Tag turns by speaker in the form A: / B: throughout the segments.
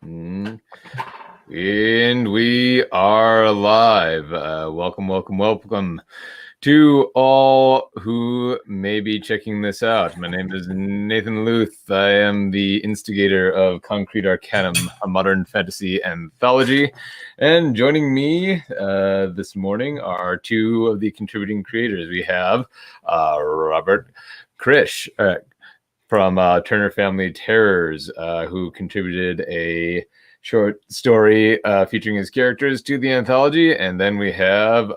A: Mm. And we are live. Welcome to all who may be checking this out. My name is Nathan Luth. I am the instigator of Concrete Arcanum, a modern fantasy anthology. And joining me this morning are two of the contributing creators. We have Robert Krish from Turner Family Terrors, who contributed a short story featuring his characters to the anthology. And then we have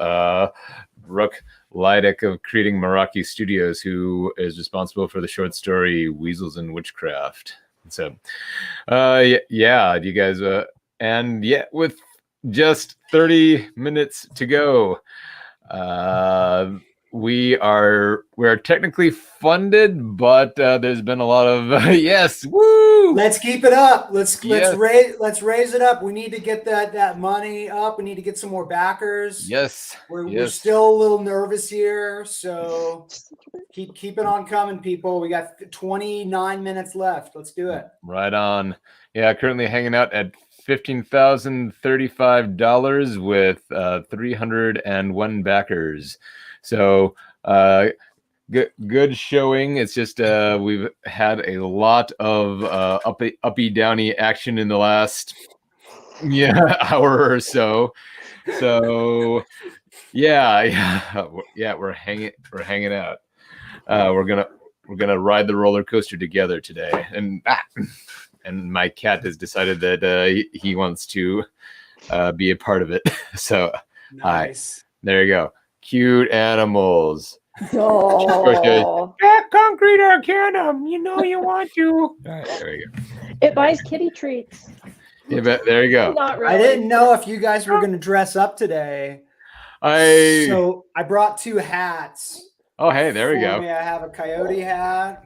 A: Brooke Leidick of Creating Meraki Studios, who is responsible for the short story Weasels and Witchcraft. So, yeah, you guys, and yeah, with just 30 minutes to go, we're technically funded, but there's been a lot of yes, woo.
B: Let's keep it up. Let's
A: Yes.
B: raise it up. We need to get that money up. We need to get some more backers.
A: Yes.
B: We're still a little nervous here, so keep it on coming, people. We got 29 minutes left. Let's do it.
A: Right on. Yeah, currently hanging out at $15,035 with 301 backers. So good showing. It's just we've had a lot of uppy downy action in the last hour or so. So yeah, we're hanging out. We're gonna ride the roller coaster together today, and my cat has decided that he wants to be a part of it. So
B: nice.
A: Hi. There you go. Cute animals.
C: Oh.
A: Concrete Arcanum, you know you want to. All right, there you go.
C: It buys kitty treats.
A: Yeah, but there you go.
C: Not really.
B: I didn't know if you guys were going to dress up today. So I brought two hats.
A: Oh, hey, there we go.
B: I have a coyote hat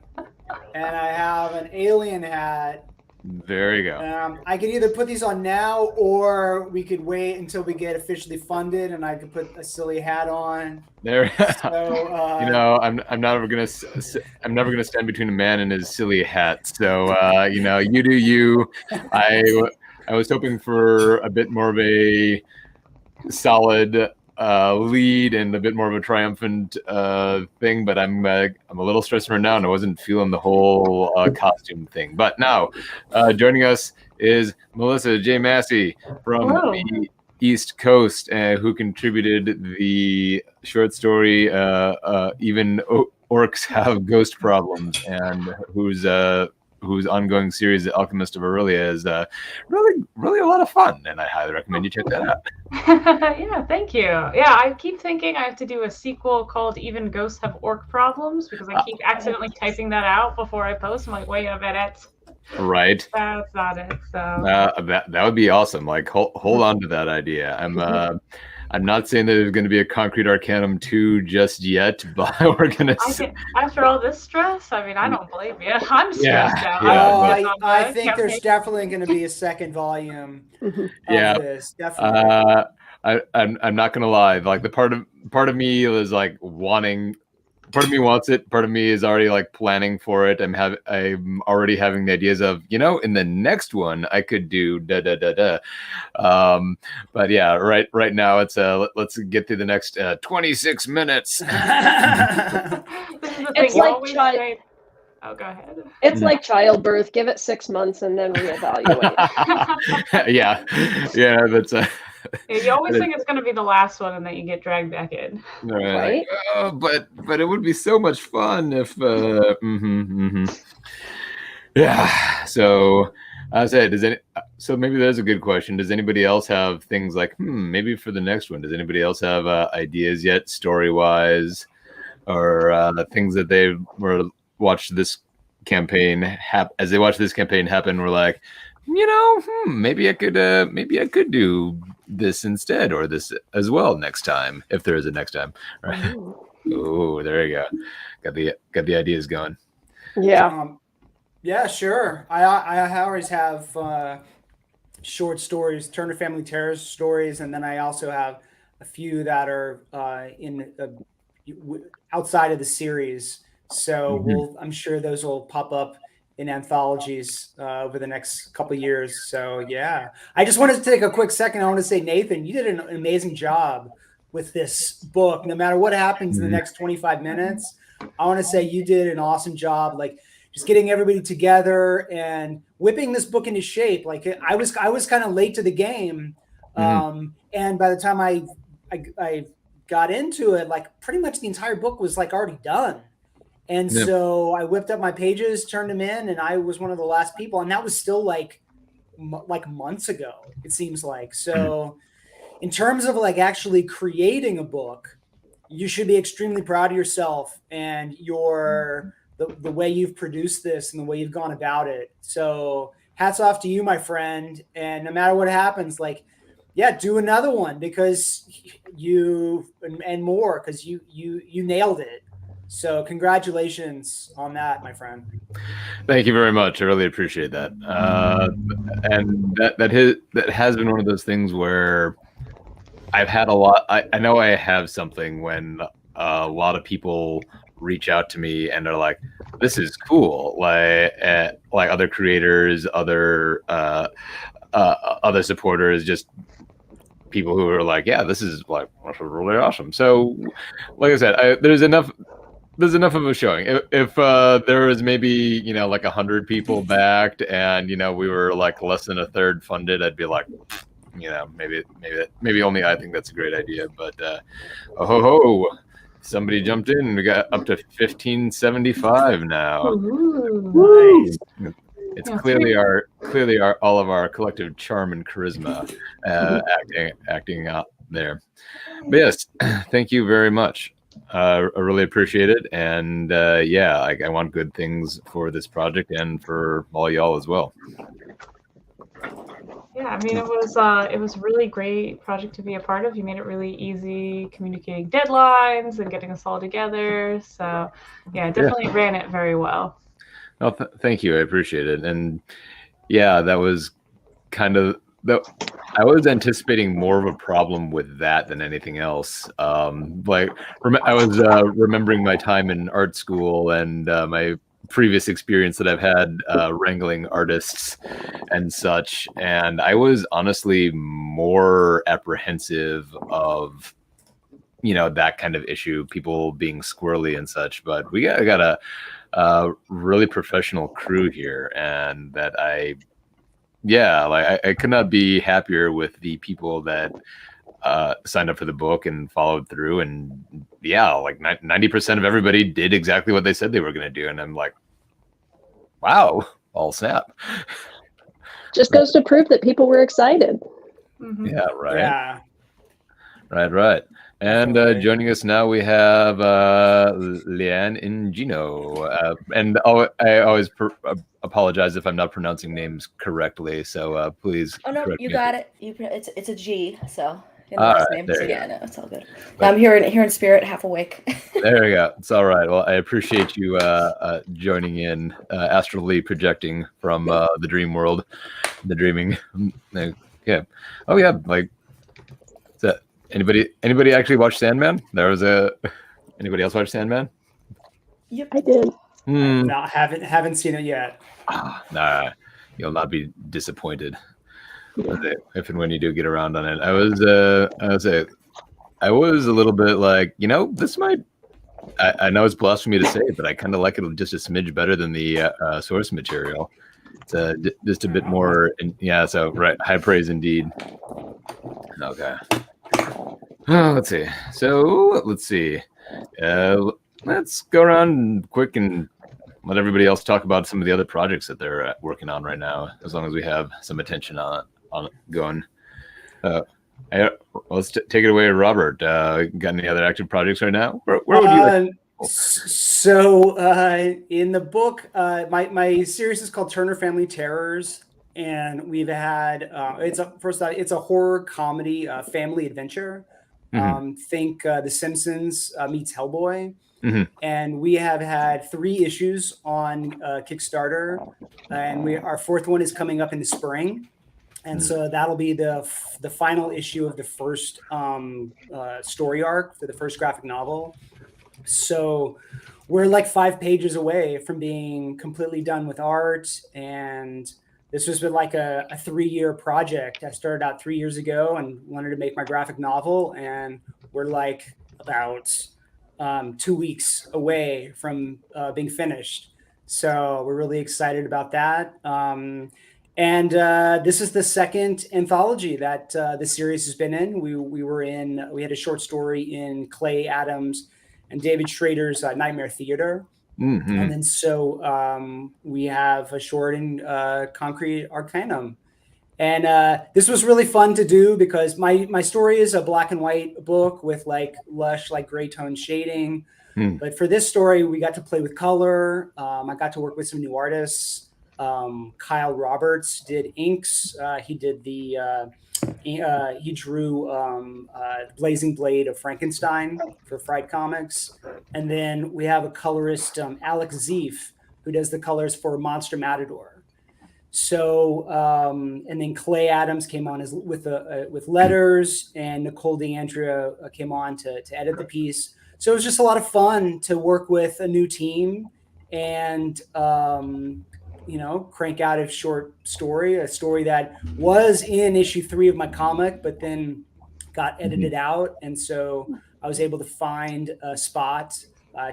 B: and I have an alien hat.
A: There you go.
B: I could either put these on now, or we could wait until we get officially funded, and I could put a silly hat on.
A: There,
B: so,
A: I'm never gonna stand between a man and his silly hat. So you do you. I was hoping for a bit more of a solid lead and a bit more of a triumphant thing, but I'm a little stressed right now, and I wasn't feeling the whole costume thing. But now, joining us is Melissa J. Massey from the East Coast, who contributed the short story "Even Orcs Have Ghost Problems," and whose ongoing series, The Alchemist of Aurelia, is really a lot of fun, and I highly recommend you check that out.
D: Yeah, thank you. Yeah, I keep thinking I have to do a sequel called Even Ghosts Have Orc Problems, because I keep accidentally typing that out before I post. I'm like, wait a minute.
A: Right.
D: That's not it. So
A: that would be awesome. Like, hold on to that idea. I'm not saying that there's going to be a Concrete Arcanum 2 just yet, but we're going to.
D: After all this stress, I mean, I don't blame you. I'm stressed out.
A: Yeah,
B: I think there's definitely going to be a second volume of this. Definitely.
A: I'm not going to lie. Like, the part of me is like wanting. Part of me wants it. Part of me is already like planning for it. I'm already having the ideas of, in the next one I could do da. But yeah, right now it's let's get through the next 26 minutes.
C: It's like
D: oh, go ahead.
C: It's like childbirth. Give it 6 months and then reevaluate.
A: yeah, that's
D: you always think it's going to be the last one, and then you get dragged back in.
C: Right?
A: But it would be so much fun if. Yeah. So I said, so maybe there's a good question. Does anybody else have things like maybe for the next one? Does anybody else have ideas yet, story wise, or things that they were watched this campaign as they watch this campaign happen? We're like, maybe I could do this instead, or this as well next time, if there is a next time. Right? Oh, there you go. Got the ideas going.
C: Yeah.
B: Yeah, sure. I always have short stories, Turner Family Terrors stories, and then I also have a few that are outside of the series. So I'm sure those will pop up in anthologies over the next couple of years. So yeah, I just wanted to take a quick second. I want to say, Nathan, you did an amazing job with this book. No matter what happens in the next 25 minutes, I want to say you did an awesome job, like just getting everybody together and whipping this book into shape. Like I was kind of late to the game. And by the time I got into it, like pretty much the entire book was like already done. And so I whipped up my pages, turned them in, and I was one of the last people. And that was still like months ago, it seems like. So in terms of like actually creating a book, you should be extremely proud of yourself and the way you've produced this and the way you've gone about it. So hats off to you, my friend. And no matter what happens, like, yeah, do another one because you nailed it. So congratulations on that, my friend.
A: Thank you very much. I really appreciate that. And that has been one of those things where I've had a lot. I know I have something when a lot of people reach out to me and are like, "This is cool." Like other creators, other supporters, just people who are like, "Yeah, this is like really awesome." So, like I said, there's enough of a showing. If there was maybe like 100 people backed and we were like less than a third funded, I'd be like, maybe only I think that's a great idea. But somebody jumped in. We got up to 1575 now.
B: Nice.
A: It's clearly our all of our collective charm and charisma acting out there. But yes, thank you very much. I really appreciate it, and I want good things for this project and for all y'all as well.
D: Yeah, I mean, it was really great project to be a part of. You made it really easy communicating deadlines and getting us all together. So yeah, definitely ran it very well.
A: Oh, thank you. I appreciate it. And yeah, that was kind of I was anticipating more of a problem with that than anything else. I was remembering my time in art school and my previous experience that I've had wrangling artists and such, and I was honestly more apprehensive of that kind of issue, people being squirrely and such. But we got a really professional crew here, and that I could not be happier with the people that signed up for the book and followed through. And like 90% of everybody did exactly what they said they were going to do. And I'm like, wow, all snap.
C: Just goes to prove that people were excited.
D: Mm-hmm.
A: Yeah, right.
B: Yeah.
A: Right. And joining us now, we have Leanne and Gino. And I always apologize if I'm not pronouncing names correctly. So please.
E: Oh no, you
A: me.
E: got it. It's a G. So in the last name. So
A: yeah,
E: no, it's all good. I'm here in spirit, half awake.
A: There you go. It's all right. Well, I appreciate you joining in, astrally projecting from the dream world, the dreaming. Yeah. Oh yeah. Like, anybody actually watch Sandman? Anybody else watch Sandman?
E: Yep,
C: I did.
B: No, haven't seen it yet.
A: Nah, you'll not be disappointed if and when you do get around on it. I was a little bit like, this might. I know it's blasphemy to say it, but I kind of like it just a smidge better than the source material. It's just a bit more. So right, high praise indeed. Okay. Let's see. So let's see. Let's go around quick and let everybody else talk about some of the other projects that they're working on right now, as long as we have some attention on it going. Let's take it away, Robert. Got any other active projects right now? Where would you like?
B: So in the book, my series is called Turner Family Terrors, and we've had it's a horror comedy family adventure.
A: Mm-hmm.
B: Think The Simpsons meets Hellboy.
A: Mm-hmm.
B: And we have had 3 issues on Kickstarter, and our 4th one is coming up in the spring. And so that'll be the final issue of the first story arc for the first graphic novel. So we're like 5 pages away from being completely done with art. And this was like a 3-year project. I started out 3 years ago and wanted to make my graphic novel. And we're like about 2 weeks away from being finished. So we're really excited about that. And this is the second anthology that the series has been in. We had a short story in Clay Adams and David Schrader's Nightmare Theater.
A: Mm-hmm.
B: And then we have a short in Concrete Arcanum. And this was really fun to do because my story is a black and white book with like lush, like gray tone shading. But for this story, we got to play with color. I got to work with some new artists. Kyle Roberts did inks. He did he drew Blazing Blade of Frankenstein for Fright Comics. And then we have a colorist, Alex Zeef, who does the colors for Monster Matador. So, and then Clay Adams came on with letters, and Nicole DeAndrea came on to edit the piece. So it was just a lot of fun to work with a new team and, crank out a short story, a story that was in issue 3 of my comic, but then got edited out. And so I was able to find a spot,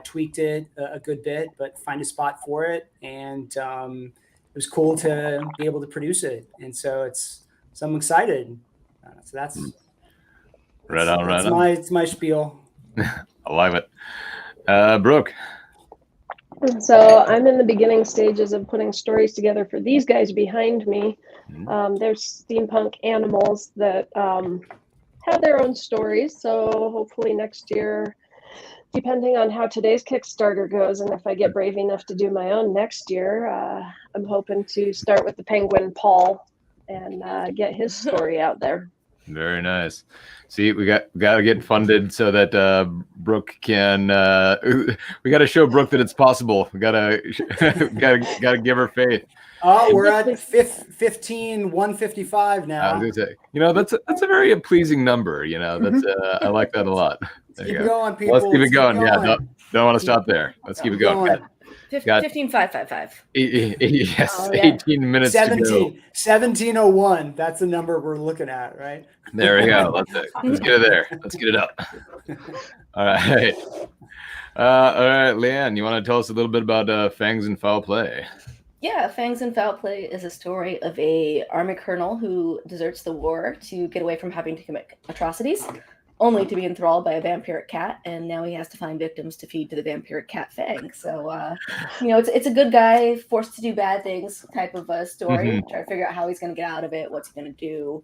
B: tweaked it a good bit, but find a spot for it. And it was cool to be able to produce it. And so I'm excited. So that's
A: right on.
B: It's my spiel.
A: I love it. Brooke.
C: So I'm in the beginning stages of putting stories together for these guys behind me. There's steampunk animals that have their own stories. So hopefully next year, depending on how today's Kickstarter goes, and if I get brave enough to do my own next year, I'm hoping to start with the penguin Paul and get his story out there.
A: Very nice. See, we got to get funded so that Brooke can. We got to show Brooke that it's possible. We got to give her faith.
B: Oh, we're at 155 now.
A: I was gonna say, that's a very pleasing number. That's I like that a lot.
B: Keep it going, people.
A: Let's keep it going. Yeah, don't want to stop there. Let's keep it going.
E: 15,555.
A: Yes,
C: Oh, yeah.
A: 18 minutes
B: 17,
A: to go.
B: 1701. That's the number we're looking at, right?
A: There we go. Let's get it there. Let's get it up. All right. All right, Leanne, you want to tell us a little bit about Fangs and Foul Play?
E: Yeah, Fangs and Foul Play is a story of a army colonel who deserts the war to get away from having to commit atrocities, only to be enthralled by a vampiric cat, and now he has to find victims to feed to the vampiric cat Fang. So, it's a good guy forced to do bad things type of a story. Try to figure out how he's going to get out of it, what's he going to do.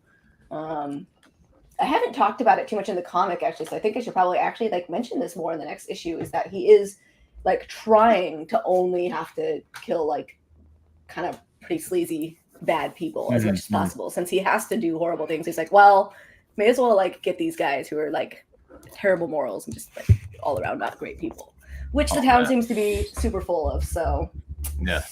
E: I haven't talked about it too much in the comic, actually, so I think I should probably actually mention this more in the next issue, is that he is trying to only have to kill kind of pretty sleazy bad people as much as possible. Since he has to do horrible things, he's well, may as well get these guys who are terrible morals and just all around not great people, which the town seems to be super full of. So
A: yeah.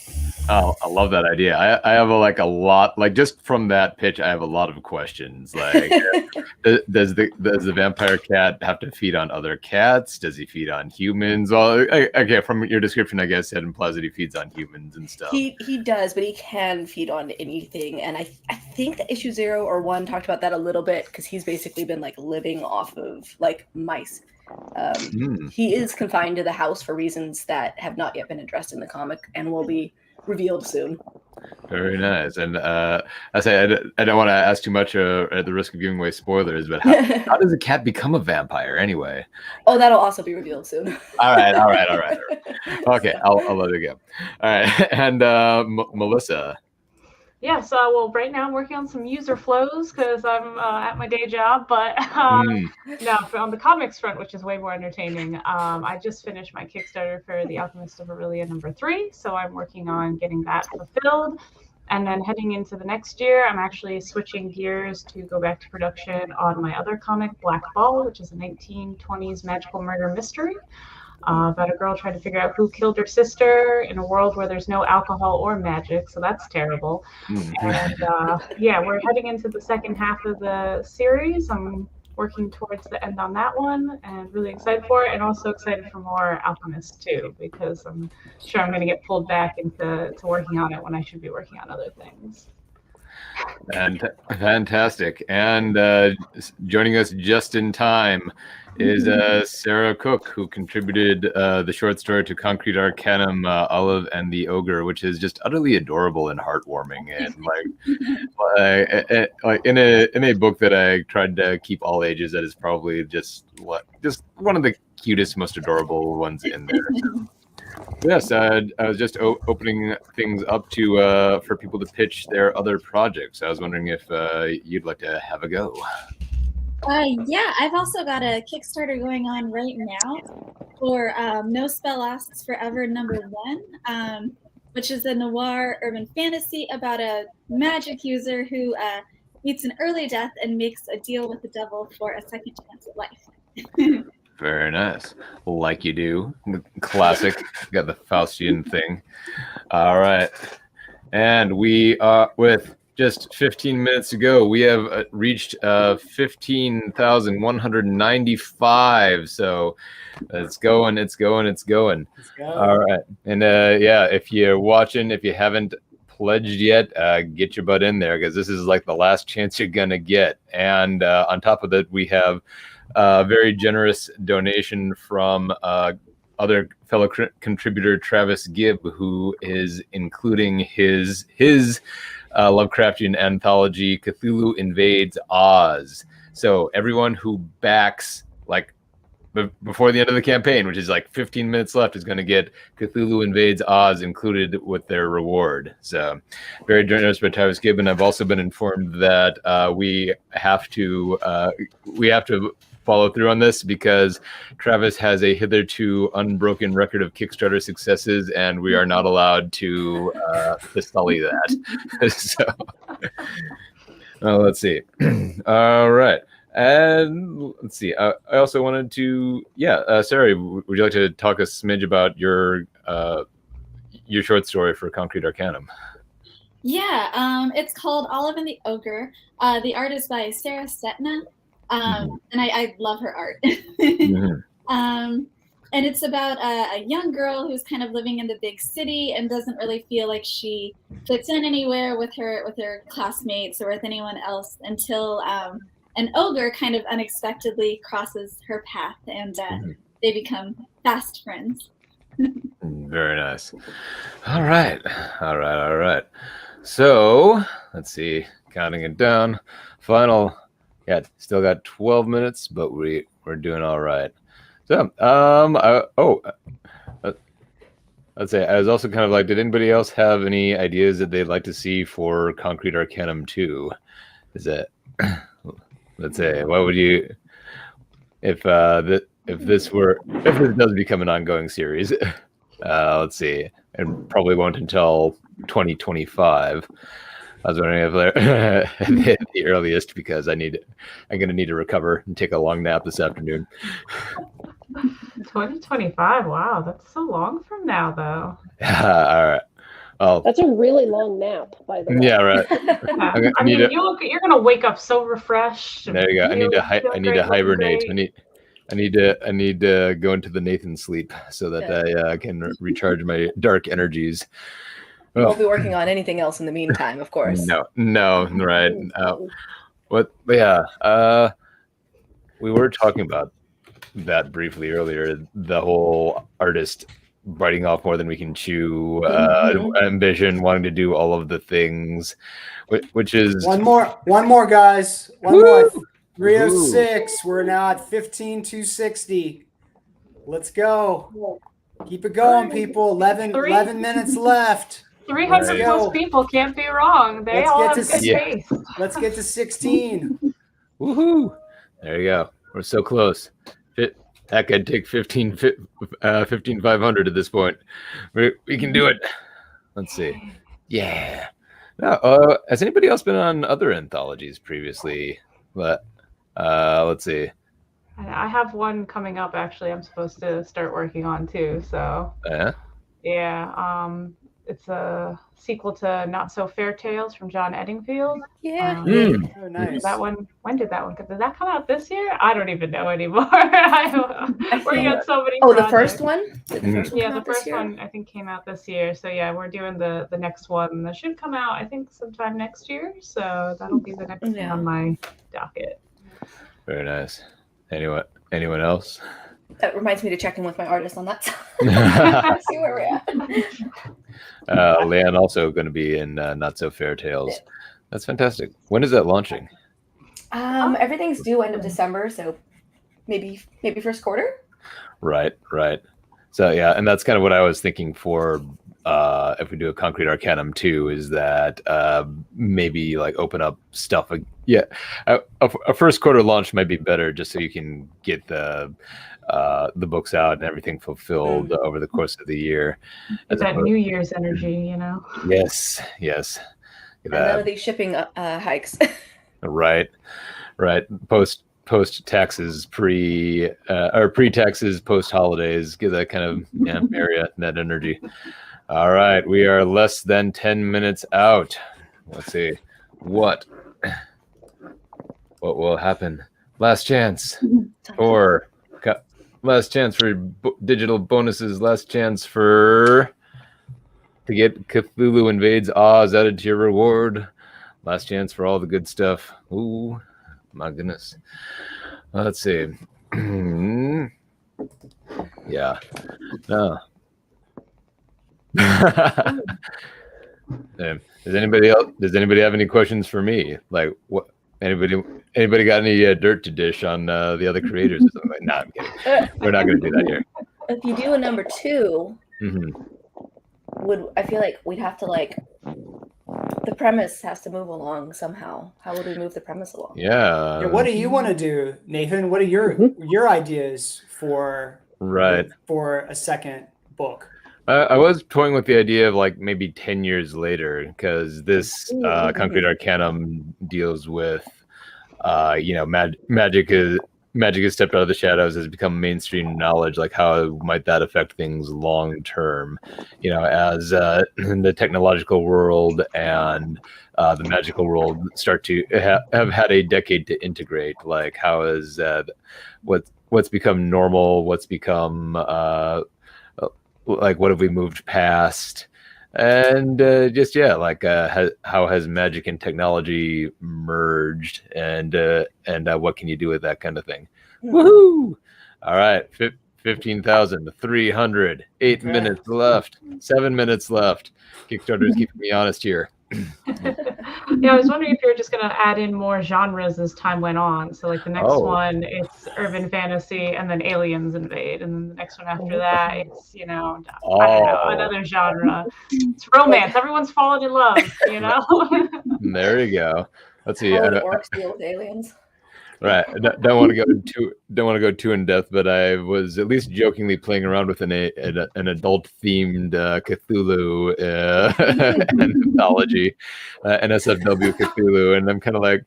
A: Oh, I love that idea. I have a lot, just from that pitch, I have a lot of questions. Does the vampire cat have to feed on other cats? Does he feed on humans? Well, okay, from your description, I guess it implies that he feeds on humans and stuff.
E: He does, but he can feed on anything. And I think that issue 0 or 1 talked about that a little bit, because he's basically been living off of mice. He is confined to the house for reasons that have not yet been addressed in the comic and will be revealed soon.
A: Very nice. And I don't want to ask too much at the risk of giving away spoilers, but how does a cat become a vampire anyway?
E: Oh, that'll also be revealed soon.
A: All right. Okay, I'll let it go. All right. And Melissa.
D: Yeah, so right now I'm working on some user flows because I'm at my day job, but no, on the comics front, which is way more entertaining, I just finished my Kickstarter for The Alchemist of Aurelia #3, so I'm working on getting that fulfilled. And then heading into the next year, I'm actually switching gears to go back to production on my other comic, Black Ball, which is a 1920s magical murder mystery. About a girl trying to figure out who killed her sister in a world where there's no alcohol or magic, so that's terrible. And we're heading into the second half of the series. I'm working towards the end on that one, and really excited for it, and also excited for more Alchemist too, because I'm sure I'm going to get pulled back into working on it when I should be working on other things.
A: And fantastic. And joining us just in time is Sarah Cook, who contributed the short story to Concrete Arcanum, Olive and the Ogre, which is just utterly adorable and heartwarming, and like in a book that I tried to keep all ages. That is probably just one of the cutest, most adorable ones in there. So. Yes, I was just opening things up to for people to pitch their other projects. I was wondering if you'd like to have a go.
F: Yeah, I've also got a Kickstarter going on right now for No Spell Lasts Forever #1, which is a noir urban fantasy about a magic user who meets an early death and makes a deal with the devil for a second chance at life.
A: Very nice. Like you do. Classic. Got the Faustian thing. All right. And we are with just 15 minutes to go. We have reached 15,195. So it's going.
B: Let's go.
A: All right. And yeah, if you're watching, if you haven't pledged yet, get your butt in there, because this is like the last chance you're going to get. And on top of that, we have very generous donation from other fellow contributor Travis Gibb, who is including his Lovecraftian anthology Cthulhu Invades Oz. So everyone who backs like before the end of the campaign, which is like 15 minutes left, is going to get Cthulhu Invades Oz included with their reward. So very generous by Travis Gibb. And I've also been informed that we have to follow through on this, because Travis has a hitherto unbroken record of Kickstarter successes, and we are not allowed to sully that. So let's see. All right. And let's see. I also wanted to, Sarah, would you like to talk a smidge about your short story for Concrete Arcanum?
F: Yeah, it's called Olive and the Ogre. The art is by Sarah Setna. And I love her art. And it's about a young girl who's kind of living in the big city and doesn't really feel like she fits in anywhere with her classmates or with anyone else until an ogre kind of unexpectedly crosses her path, and they become fast friends.
A: Very nice. All right. So let's see, counting it down. Final. Yeah, still got 12 minutes, but we're doing all right. So, let's say I was also kind of like, did anybody else have any ideas that they'd like to see for Concrete Arcanum 2? Is that, let's say, what would you, if this does become an ongoing series, let's see, and probably won't until 2025. I was wondering if they're the earliest, because I'm going to need to recover and take a long nap this afternoon.
D: 2025. Wow, that's so long from now, though.
A: All right. Well,
C: That's a really long nap, by the way.
A: yeah, right.
D: Yeah. You're gonna wake up so refreshed.
A: There you go. I need to hibernate. I need to go into the Nathan sleep so that I can recharge my dark energies.
E: We won't be working on anything else in the meantime, of course.
A: No, right. We were talking about that briefly earlier, the whole artist biting off more than we can chew, ambition, wanting to do all of the things, which is...
B: One more, guys. One more. 306. We're now at 15,260. Let's go. Keep it going, people. 11 minutes left.
D: 300 plus people can't be wrong. They all have good taste.
B: Let's get to 16.
A: Woohoo! There you go. We're so close. Heck, I'd take 15,500 at this point. We can do it. Let's see. Yeah. Now, has anybody else been on other anthologies previously? But let's see.
D: I have one coming up, actually. I'm supposed to start working on too. So
A: Yeah.
D: yeah. it's a sequel to Not So Fair Tales from John Eddingfield.
E: Yeah.
B: Oh, nice.
D: That one. When did that one? Did that come out this year? I don't even know anymore. We're
E: think-
D: getting so many.
E: Oh, the
D: projects.
E: first one? Did the
A: Mm.
E: first one
D: Yeah,
E: come
D: the
E: out this
D: first
E: year?
D: one I think came out this year. So yeah, we're doing the next one that should come out I think sometime next year. So that'll be the next thing
E: Yeah.
D: on my docket.
A: Very nice. Anyone else?
E: That reminds me to check in with my artist on that. See where we're at.
A: Leanne also going to be in Not So Fair Tales. That's fantastic. When is that launching?
E: Everything's due end of December, so maybe first quarter.
A: Right. So yeah, and that's kind of what I was thinking for if we do a Concrete Arcanum 2, is that maybe like open up stuff. Yeah, a first quarter launch might be better, just so you can get the books out and everything fulfilled over the course of the year.
D: It's that New Year's energy, you know.
A: Yes.
E: And none of these shipping hikes.
A: Right. Post taxes, pre taxes, post holidays. Get that kind of area, that energy. All right, we are less than 10 minutes out. Let's see what will happen. Last chance for digital bonuses. Last chance to get Cthulhu Invades Oz added to your reward. Last chance for all the good stuff. Ooh, my goodness. Let's see. Yeah. No. Does anybody have any questions for me? Like, what? Anybody got any dirt to dish on the other creators or something? Like, nah, I'm kidding. We're not going to do that here.
E: If you do a number 2,
A: Mm-hmm.
E: I feel like we'd have to the premise has to move along somehow. How would we move the premise along?
A: Yeah.
B: What do you want to do, Nathan? What are your ideas for a second book?
A: I was toying with the idea of like maybe 10 years later, because this Concrete Arcanum deals with, magic has stepped out of the shadows, has become mainstream knowledge. Like, how might that affect things long term? As the technological world and the magical world start to have had a decade to integrate. Like, how is what's become normal? What's become what have we moved past? And how has magic and technology merged, and what can you do with that kind of thing? Woohoo! All right, 15,300. 8 minutes left. 7 minutes left. Kickstarter is keeping me honest here.
D: Yeah, I was wondering if you were just going to add in more genres as time went on. So like the next one, it's urban fantasy, and then aliens invade, and then the next one after that, it's I don't know, another genre. It's romance. Everyone's falling in love.
A: There you go. Let's see.
E: How would orcs deal with aliens?
A: Right. Don't want to go too in depth, but I was at least jokingly playing around with an adult themed Cthulhu anthology, NSFW Cthulhu, and I'm kind of like,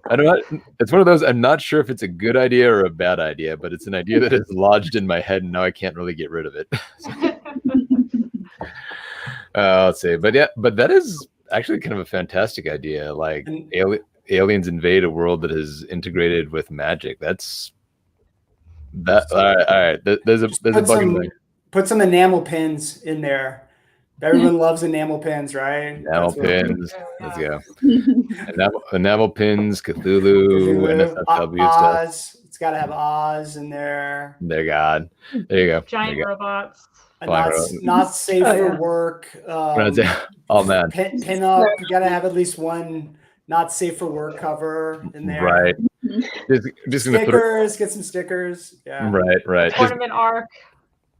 A: I don't know. It's one of those. I'm not sure if it's a good idea or a bad idea, but it's an idea that is lodged in my head, and now I can't really get rid of it. Let's see. But that is actually kind of a fantastic idea. Like aliens invade a world that is integrated with magic. That's that. All right. There's a bug thing.
B: Put some enamel pins in there. Everyone loves enamel pins, right?
A: Enamel pins. Let's go. Enamel pins, Cthulhu, NSFW
B: Oz.
A: stuff.
B: It's got to have Oz in there.
A: There you go.
D: Giant robots.
B: Not safe for work.
A: Oh man.
B: Pin up. You got to have at least one not safe for work cover in there.
A: Right. Just
B: stickers. Get some stickers. Yeah.
A: Right.
D: Tournament arc.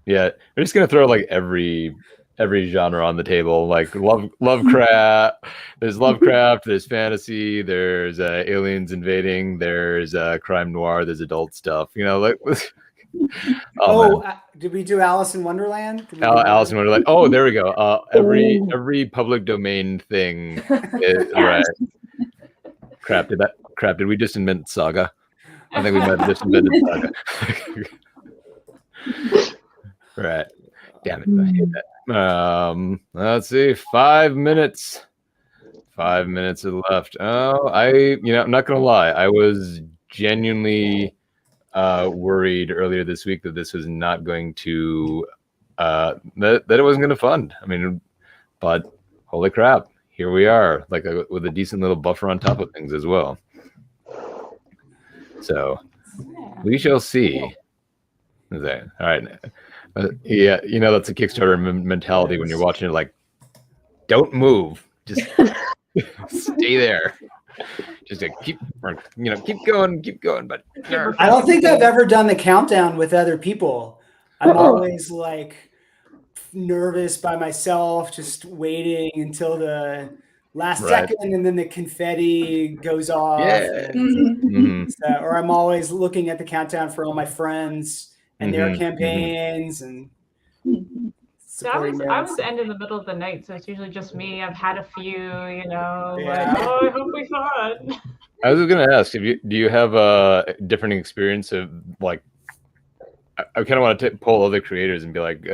A: Yeah, we're just gonna throw like every genre on the table. Like Lovecraft. There's Lovecraft. There's fantasy. There's aliens invading. There's crime noir. There's adult stuff.
B: Did we do Alice in Wonderland?
A: Alice in Wonderland. Oh, there we go. Every public domain thing. Right. Crap! Did we just invent Saga? I think we might have just invented Saga. Right. Damn it! I hate that. Let's see. 5 minutes. 5 minutes left. Oh, I'm not gonna lie. I was genuinely worried earlier this week that this was not going to that it wasn't going to fund. I mean, but holy crap, here we are, like with a decent little buffer on top of things as well. So we shall see. All right. Yeah, that's a Kickstarter mentality when you're watching it. Like, don't move, just stay there. Just to keep going. But
B: I don't think I've ever done the countdown with other people. I'm always like nervous by myself, just waiting until the last second, and then the confetti goes off.
A: Yeah.
B: Or I'm always looking at the countdown for all my friends and their campaigns and.
D: So I was end in the middle of the night, so it's usually just me. I've had a few, like, I hope we fun.
A: I was going to ask, do you have a different experience of, like, I kind of want to poll other creators and be like,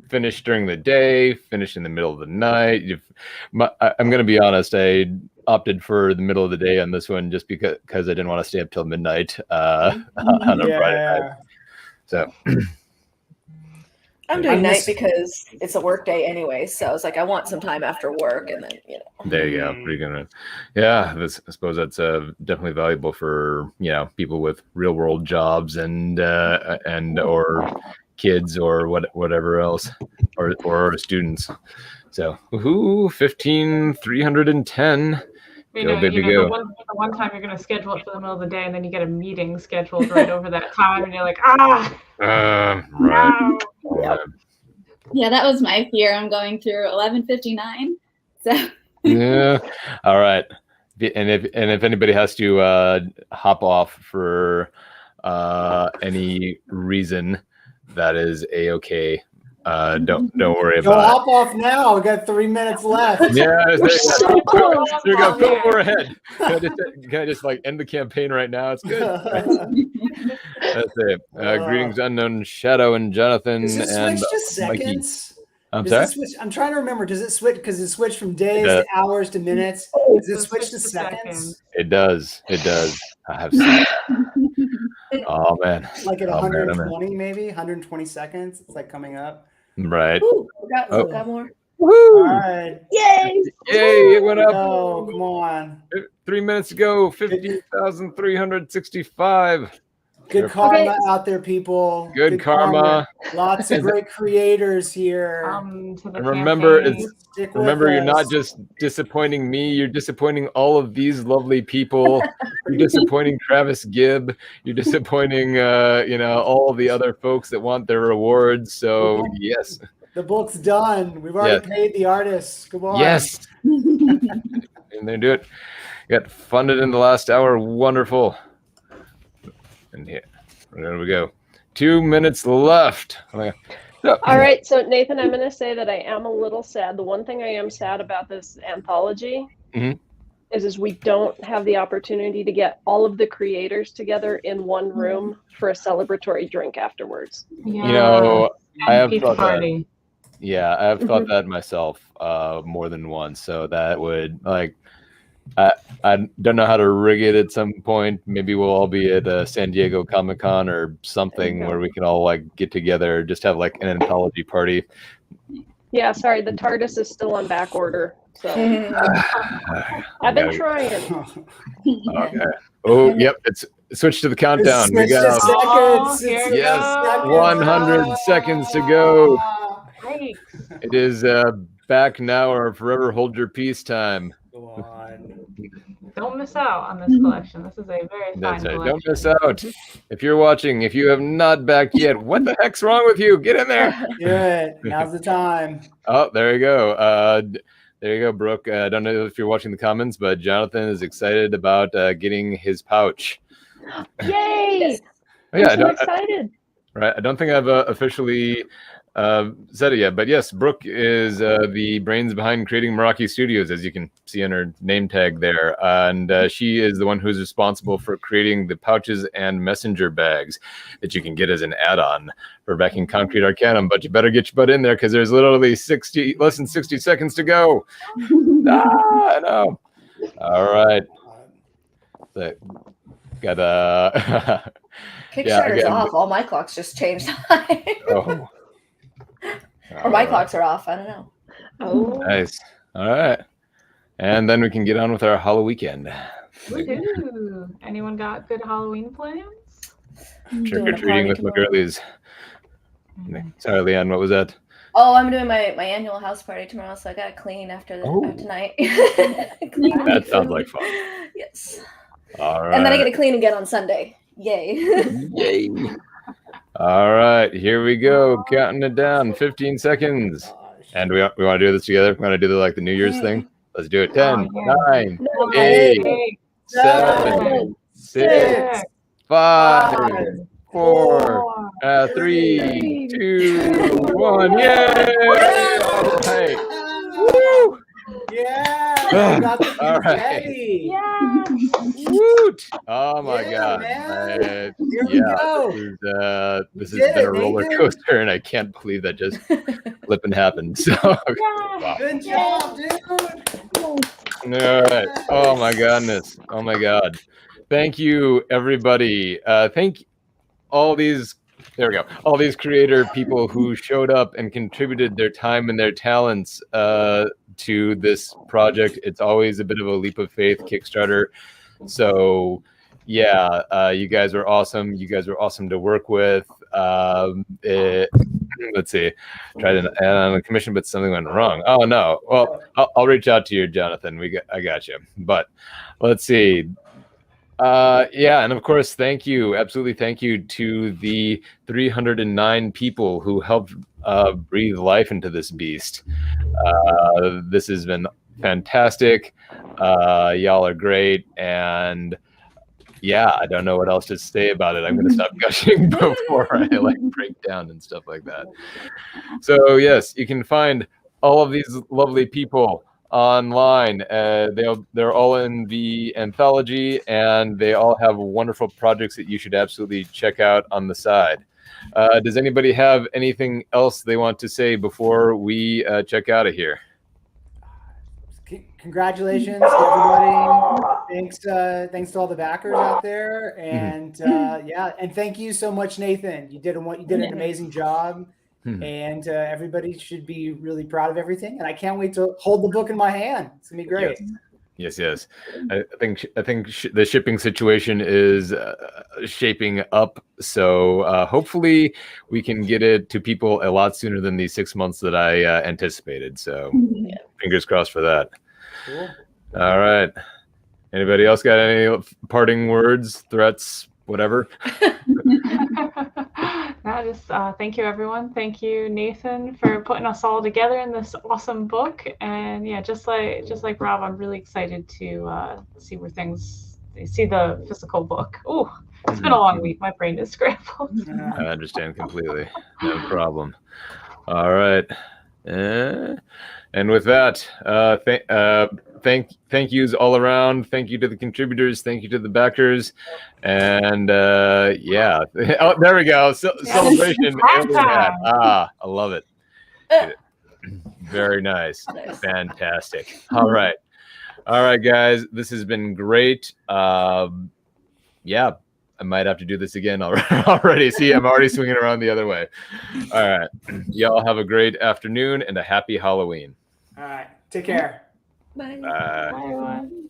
A: finish during the day, finish in the middle of the night. I'm going to be honest, I opted for the middle of the day on this one just because I didn't want to stay up till midnight on a Friday night. So...
E: I'm doing night because it's a work day anyway, so it's like I want some time after work, and then
A: There you go. Pretty good. Yeah, I suppose that's definitely valuable for people with real world jobs and or kids or whatever else, or students. So 15,310. Go, baby, go.
D: The one time you're going to schedule it for the middle of the day, and then you get a meeting scheduled right over that time, and you're like,
A: right.
D: No.
F: Yeah, that was my fear. I'm going through 11:59. So
A: yeah. All right. And if anybody has to hop off for any reason, that is a-okay. Don't worry about it.
B: Hop off now. We got 3 minutes left.
A: Yeah, there you go. Go more ahead. Can I just like end the campaign right now? It's good. That's it. Greetings, Unknown Shadow and Jonathan and Mikey. I'm sorry?
B: I'm trying to remember. Does it switch? Because it switched from days to hours to minutes. Does it switch to seconds?
A: It does. I have seen it. Oh man.
B: Like at 120, maybe 120 seconds. It's like coming up.
A: Right.
E: Ooh, got more.
A: Woo!
B: All right.
E: Yay!
A: It went up.
B: Oh, come on.
A: 3 minutes ago, 15,365.
B: Good karma out there, people.
A: Good karma.
B: Lots of great creators here.
A: And remember, you're not just disappointing me. You're disappointing all of these lovely people. You're disappointing Travis Gibb. You're disappointing, all the other folks that want their rewards. So yes,
B: the book's done. We've already paid the artists. Come on.
A: Yes. And they do it. Got funded in the last hour. Wonderful. And here, there we go. 2 minutes left.
C: All right, so Nathan, I'm going to say that I am a little sad. The one thing I am sad about this anthology is we don't have the opportunity to get all of the creators together in one room for a celebratory drink afterwards.
A: Yeah. I have thought that. Yeah, I have thought that myself more than once. So that would I don't know how to rig it at some point. Maybe we'll all be at San Diego Comic-Con or something where we can all get together, just have an anthology party.
C: Yeah, sorry, the TARDIS is still on back order. So I've been trying.
A: Okay. Oh, yep. It's switched to the countdown. We got
B: seconds.
A: 100 seconds to go.
D: Great.
A: It is back now or forever hold your peace time.
B: Go on.
D: Don't miss out on this collection. This is a very fine collection.
A: Don't miss out. If you're watching, if you have not backed yet, what the heck's wrong with you? Get in there.
B: Good. Now's the time.
A: Oh, there you go. There you go, Brooke. I don't know if you're watching the comments, but Jonathan is excited about getting his pouch.
C: Yay!
A: Yeah,
C: I'm so excited.
A: Right. I don't think I've officially said it yet, but yes, Brooke is the brains behind creating Meraki Studios, as you can see on her name tag there. And she is the one who's responsible for creating the pouches and messenger bags that you can get as an add-on for backing Concrete Arcanum. But you better get your butt in there because there's literally less than 60 seconds to go. I know. All right. Got
E: Kickstarter's off. All my clocks just changed.
A: Oh.
E: Or my clocks are off. I don't know.
C: Oh,
A: Nice. All right. And then we can get on with our Halloween weekend.
D: Woohoo! Anyone got good Halloween plans?
A: Trick or treating with McGurley's. Sorry, Leanne, what was that?
E: Oh, I'm doing my annual house party tomorrow, so I gotta clean after tonight.
A: That sounds like fun.
E: Yes.
A: All right.
E: And then I get to clean again on Sunday. Yay.
A: Yay. All right, here we go. Counting it down. 15 seconds. And we want to do this together. We want to do the New Year's thing. Let's do it. 10, 9, 8, 7, 6, 5, 4, 3, 2, 1. Yay! All right. Woo!
B: Yeah. Got the
A: All right.
B: confetti.
D: Yeah.
A: Woot! Oh my
B: Yeah,
A: God!
B: man. Here we go.
A: This has been a roller coaster, and I can't believe that just flipping happened. So, wow.
B: Good job, dude.
A: All right. Oh my goodness. Oh my God. Thank you, everybody. Thank all these. There we go. All these creator people who showed up and contributed their time and their talents to this project. It's always a bit of a leap of faith Kickstarter. So yeah, you guys were awesome. You guys were awesome to work with. Let's see. Tried to add on a commission, but something went wrong. Oh no. Well, I'll reach out to you, Jonathan. I got you. But let's see. Yeah, and of course, absolutely thank you to the 309 people who helped breathe life into this beast. This has been fantastic. Y'all are great, and yeah, I don't know what else to say about it. I'm going to stop gushing before I break down and stuff like that. So yes, you can find all of these lovely people online. They're all in the anthology, and they all have wonderful projects that you should absolutely check out on the side. Does anybody have anything else they want to say before we check out of here?
B: Congratulations to everybody. Thanks to all the backers out there, and yeah, and thank you so much, Nathan. You did an amazing job. And everybody should be really proud of everything. And I can't wait to hold the book in my hand. It's gonna be great.
A: Yes. I think the shipping situation is shaping up. So hopefully we can get it to people a lot sooner than the 6 months that I anticipated. So fingers crossed for that.
B: Cool.
A: All right. Anybody else got any parting words, threats, whatever?
D: Just thank you, everyone. Thank you, Nathan, for putting us all together in this awesome book. And yeah, just like Rob, I'm really excited to see the physical book. Oh, it's been a long week. My brain is scrambled.
A: I understand completely. No problem. All right. And with that, thank yous all around. Thank you to the contributors. Thank you to the backers. And yeah, oh, there we go. Celebration. I love it. Very nice. Fantastic. All right, guys. This has been great. Yeah, I might have to do this again already. See, I'm already swinging around the other way. All right. Y'all have a great afternoon and a happy Halloween.
B: All right. Take care.
E: Bye.
A: Bye.
D: Bye, everyone.